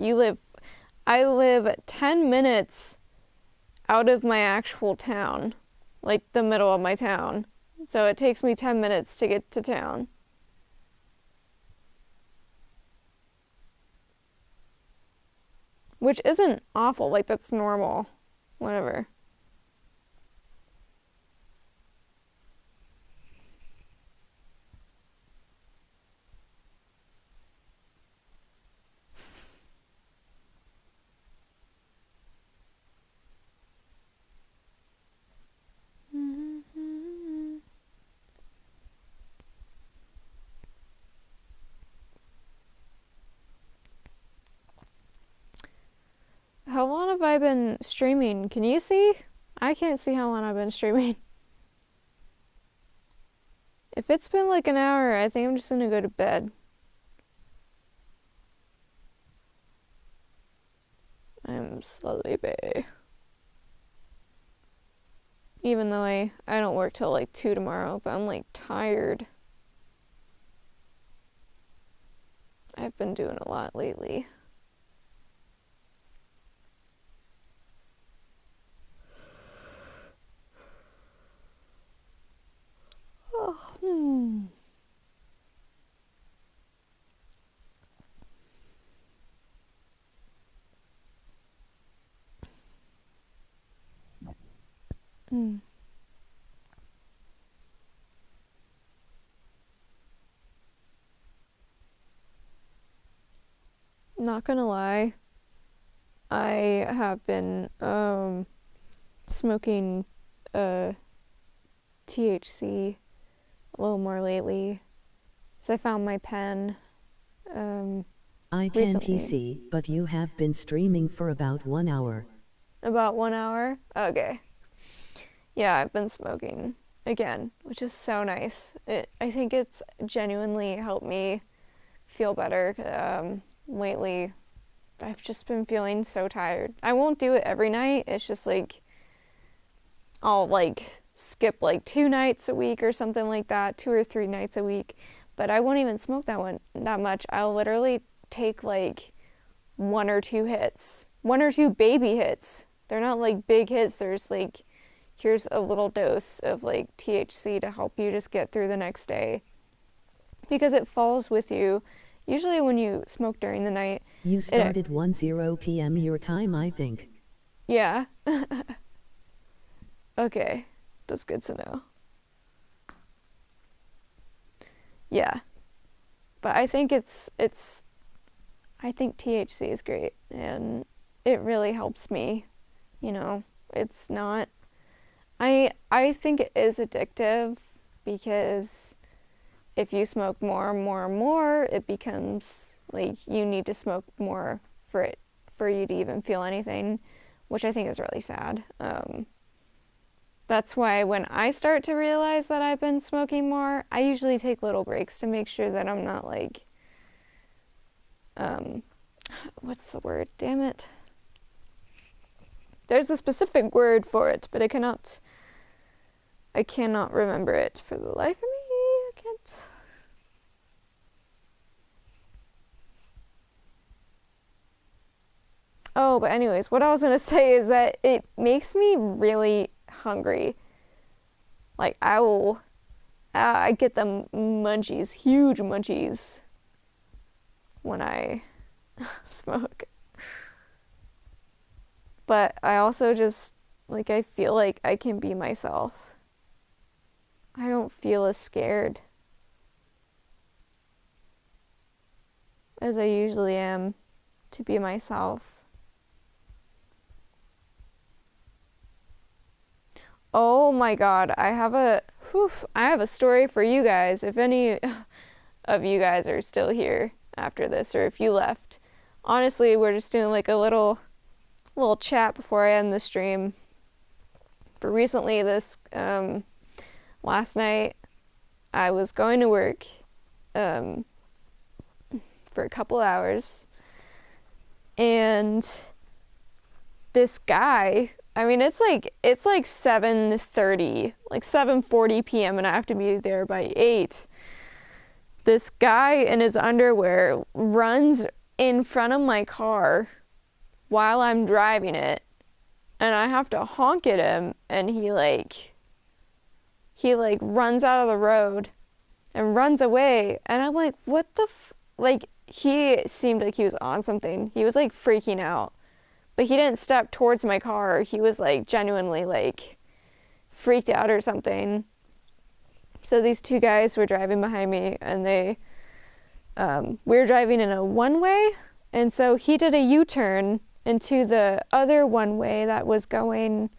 I live 10 minutes out of my actual town, like the middle of my town. So it takes me 10 minutes to get to town. Which isn't awful, like that's normal. Whatever. How long have I been streaming? Can you see? I can't see how long I've been streaming. If it's been like an hour, I think I'm just gonna go to bed. I'm sleepy. Even though I don't work till like 2 tomorrow, but I'm like tired. I've been doing a lot lately. Oh, Not gonna lie, I have been smoking THC a little more lately. So I found my pen I can't recently. see, but you have been streaming for about 1 hour. About 1 hour? Okay. Yeah, I've been smoking again, which is so nice. I think it's genuinely helped me feel better. Lately, I've just been feeling so tired. I won't do it every night. It's just like I'll like skip like 2 nights a week or something like that, 2 or 3 nights a week. But I won't even smoke that much. I'll literally take like 1 or 2 hits, 1 or 2 baby hits. They're not like big hits. There's like, here's a little dose of like THC to help you just get through the next day, because it falls with you. Usually when you smoke during the night, You started 1:00 p.m. your time, I think. Yeah. Okay, that's good to know. Yeah, but I think I think THC is great, and it really helps me. You know, it's not. I think it is addictive, because if you smoke more and more and more, it becomes like you need to smoke more for you to even feel anything, which I think is really sad. That's why when I start to realize that I've been smoking more, I usually take little breaks to make sure that I'm not like, what's the word? Damn it. There's a specific word for it, but I cannot remember it for the life of me. I can't. Oh, but anyways, what I was gonna say is that it makes me really hungry. Like I get the munchies, huge munchies, when I smoke. But I also just, like, I feel like I can be myself. I don't feel as scared as I usually am to be myself. Oh my god, I have a story for you guys. If any of you guys are still here after this, or if you left. Honestly, we're just doing like a little chat before I end the stream. But recently, last night, I was going to work for a couple hours, and this guy, I mean, it's like 7:30, like 7:40 p.m. and I have to be there by 8. This guy in his underwear runs in front of my car while I'm driving it, and I have to honk at him, and he runs out of the road and runs away, and I'm like, what the like, he seemed like he was on something. He was like freaking out. But he didn't step towards my car. He was like genuinely like freaked out or something. So these 2 guys were driving behind me, and we were driving in a one-way, and so he did a U-turn into the other one-way that was going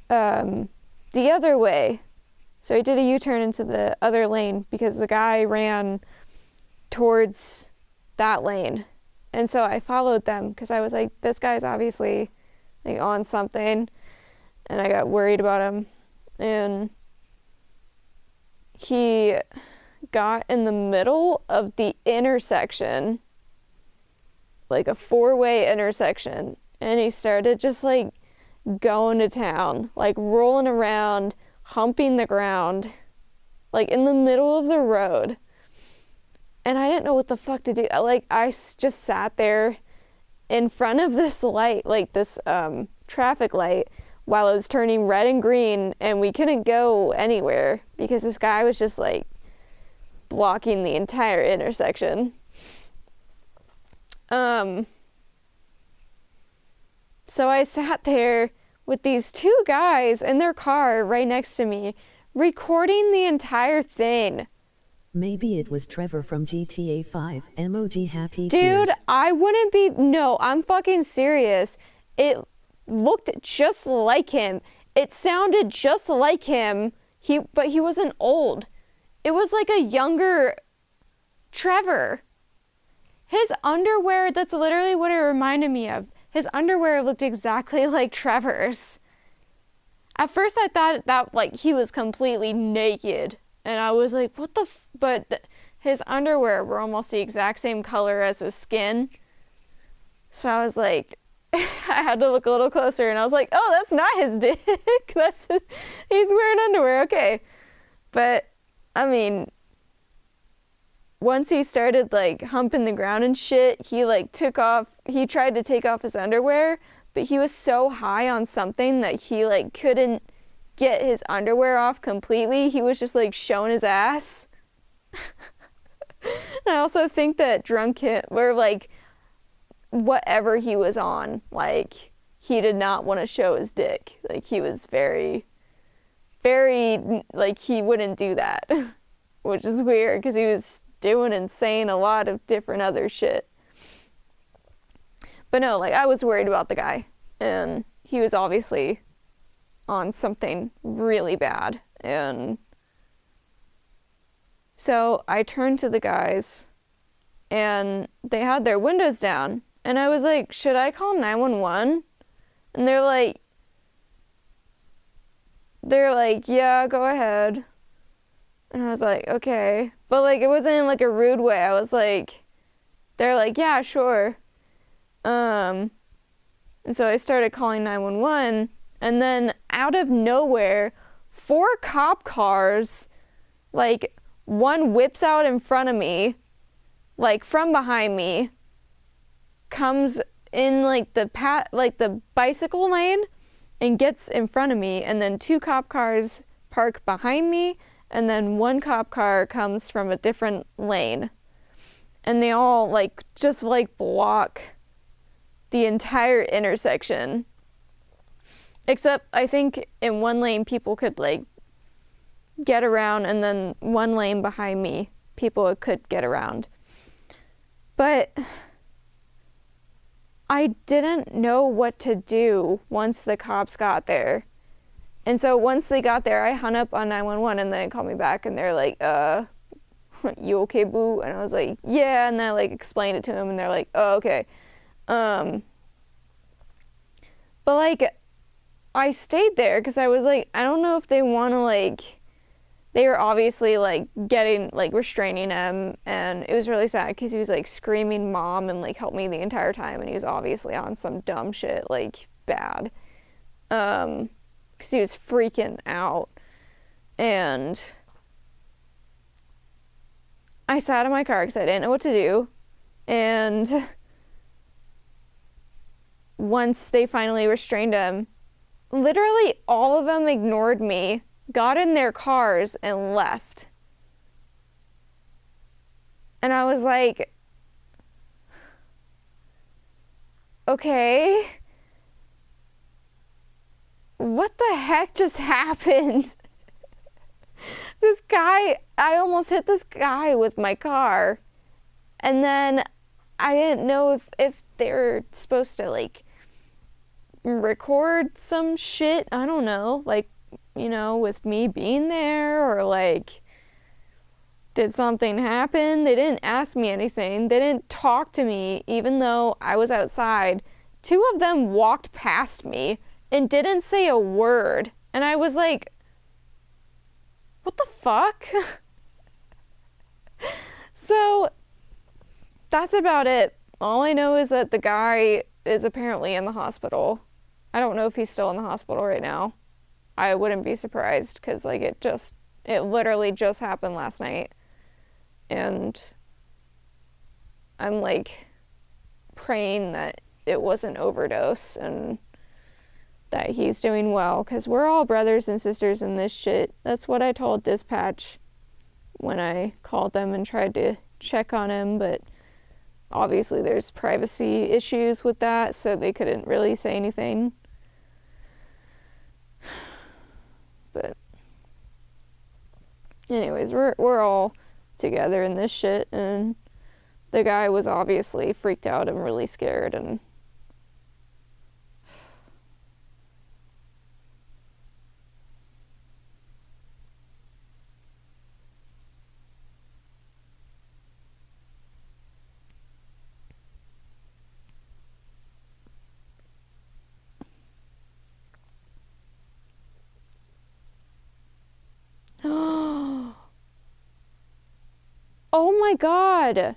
the other way. So he did a U-turn into the other lane because the guy ran towards that lane. And so I followed them because I was like, this guy's obviously like on something, and I got worried about him. And he got in the middle of the intersection, like a four-way intersection, and he started just like going to town, like rolling around, humping the ground, like in the middle of the road. And I didn't know what the fuck to do. Like, I just sat there in front of this light, like this traffic light, while it was turning red and green, and we couldn't go anywhere because this guy was just like blocking the entire intersection. So I sat there with these two guys in their car right next to me, recording the entire thing. Maybe it was Trevor from GTA 5. Emoji happy Dude, tears. I wouldn't be... No, I'm fucking serious. It looked just like him. It sounded just like him. But he wasn't old. It was like a younger Trevor. His underwear, that's literally what it reminded me of. His underwear looked exactly like Trevor's. At first I thought that, like, he was completely naked. And I was like, what the but his underwear were almost the exact same color as his skin. So I was like, I had to look a little closer, and I was like, oh, that's not his dick. He's wearing underwear, okay. But, I mean, once he started, like, humping the ground and shit, he tried to take off his underwear, but he was so high on something that he, like, couldn't get his underwear off completely. He was just, like, showing his ass. And I also think that drunk him, or, like, whatever he was on, like, he did not want to show his dick. Like, he was very, very, like, he wouldn't do that. Which is weird, because he was doing and saying a lot of different other shit. But no, like, I was worried about the guy, and he was obviously on something really bad. And so I turned to the guys, and they had their windows down, and I was like, should I call 911? And they're like, yeah, go ahead. And I was like, okay. But, like, it wasn't in, like, a rude way. I was like, they're like, yeah, sure. And so I started calling 911, and then out of nowhere, 4 cop cars, like, one whips out in front of me, like, from behind me, comes in, like, the bicycle lane, and gets in front of me, and then 2 cop cars park behind me, and then 1 cop car comes from a different lane. And they all, like, just, like, block the entire intersection. Except, I think in one lane people could, like, get around, and then one lane behind me people could get around. But I didn't know what to do once the cops got there. And so once they got there, I hung up on 911, and then they called me back, and they're like, you okay, boo? And I was like, yeah, and then I, like, explained it to them, and they're like, oh, okay. But, like, I stayed there, because I was like, I don't know if they want to, like, they were obviously, like, restraining him, and it was really sad, because he was, like, screaming mom, and, like, help me the entire time, and he was obviously on some dumb shit, like, bad. Because he was freaking out. And I sat in my car because I didn't know what to do. And once they finally restrained him, literally all of them ignored me, got in their cars, and left. And I was like, okay, what the heck just happened? This guy, I almost hit this guy with my car. And then I didn't know if they were supposed to, like, record some shit. I don't know, like, you know, with me being there, or, like, did something happen? They didn't ask me anything. They didn't talk to me, even though I was outside. 2 of them walked past me and didn't say a word. And I was like, What the fuck? So, that's about it. All I know is that the guy is apparently in the hospital. I don't know if he's still in the hospital right now. I wouldn't be surprised, because, like, it literally just happened last night. And I'm, like, praying that it was an overdose and that he's doing well, because we're all brothers and sisters in this shit. That's what I told dispatch when I called them and tried to check on him, but obviously there's privacy issues with that, so they couldn't really say anything. But anyways, we're all together in this shit, and the guy was obviously freaked out and really scared, and oh my god!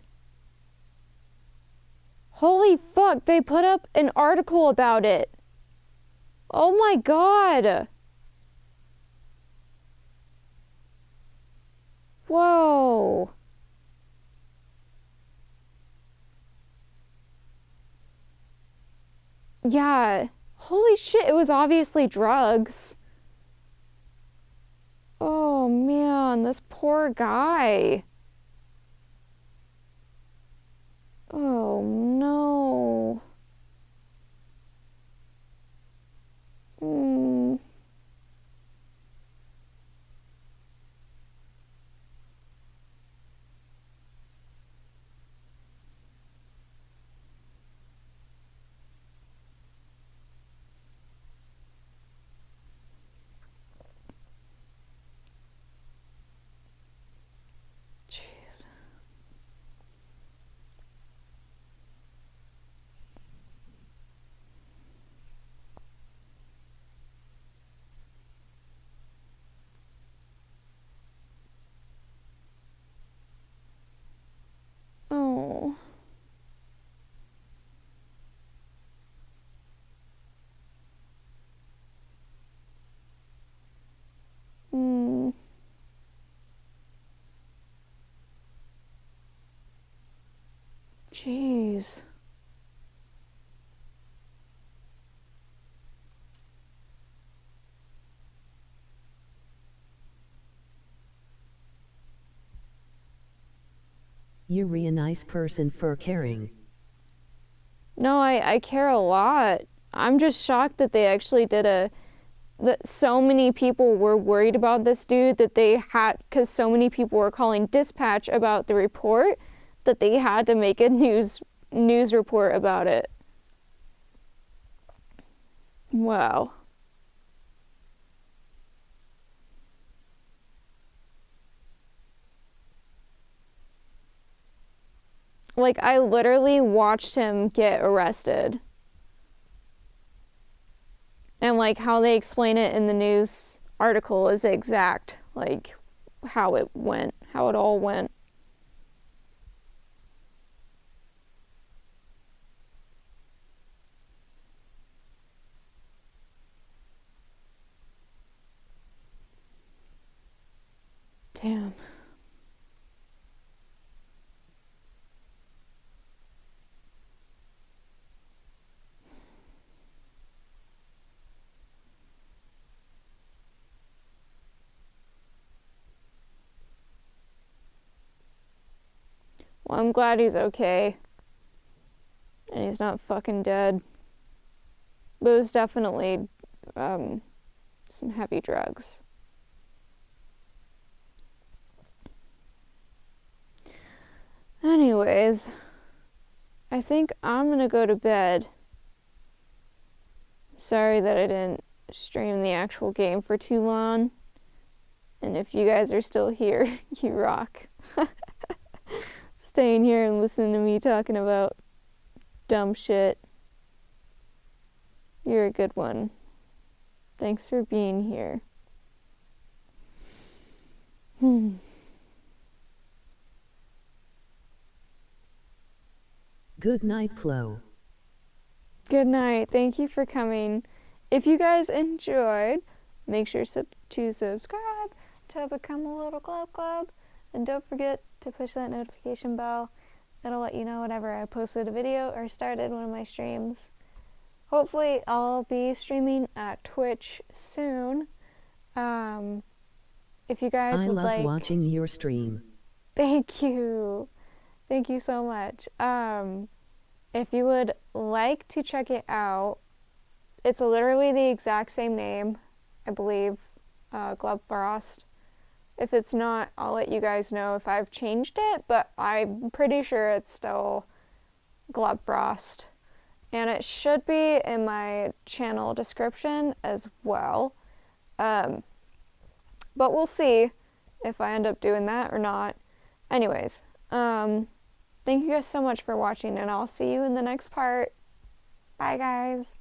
Holy fuck, they put up an article about it! Oh my god! Whoa! Yeah. Holy shit, it was obviously drugs. Oh man, this poor guy. Oh no. Hmm. Jeez. Oh. Hmm. Jeez. You're a nice person for caring. No, I care a lot. I'm just shocked that they actually did that so many people were worried about this dude that they had, because so many people were calling dispatch about the report, that they had to make a news report about it. Wow. Like, I literally watched him get arrested. And, like, how they explain it in the news article is exact, like, how it went, how it all went. Damn. Well, I'm glad he's okay. And he's not fucking dead. But it was definitely some heavy drugs. Anyways, I think I'm gonna go to bed. Sorry that I didn't stream the actual game for too long. And if you guys are still here, you rock. Staying here and listening to me talking about dumb shit. You're a good one. Thanks for being here. Good night, Chloe. Good night. Thank you for coming. If you guys enjoyed, make sure to subscribe to become a little club. And don't forget to push that notification bell. It'll let you know whenever I posted a video or started one of my streams. Hopefully I'll be streaming at Twitch soon. If you guys would like... I love watching your stream. Thank you. Thank you so much. If you would like to check it out, it's literally the exact same name, I believe, Glubfrost. If it's not, I'll let you guys know if I've changed it, but I'm pretty sure it's still Glubfrost. And it should be in my channel description as well. But we'll see if I end up doing that or not. Anyways, thank you guys so much for watching, and I'll see you in the next part. Bye, guys.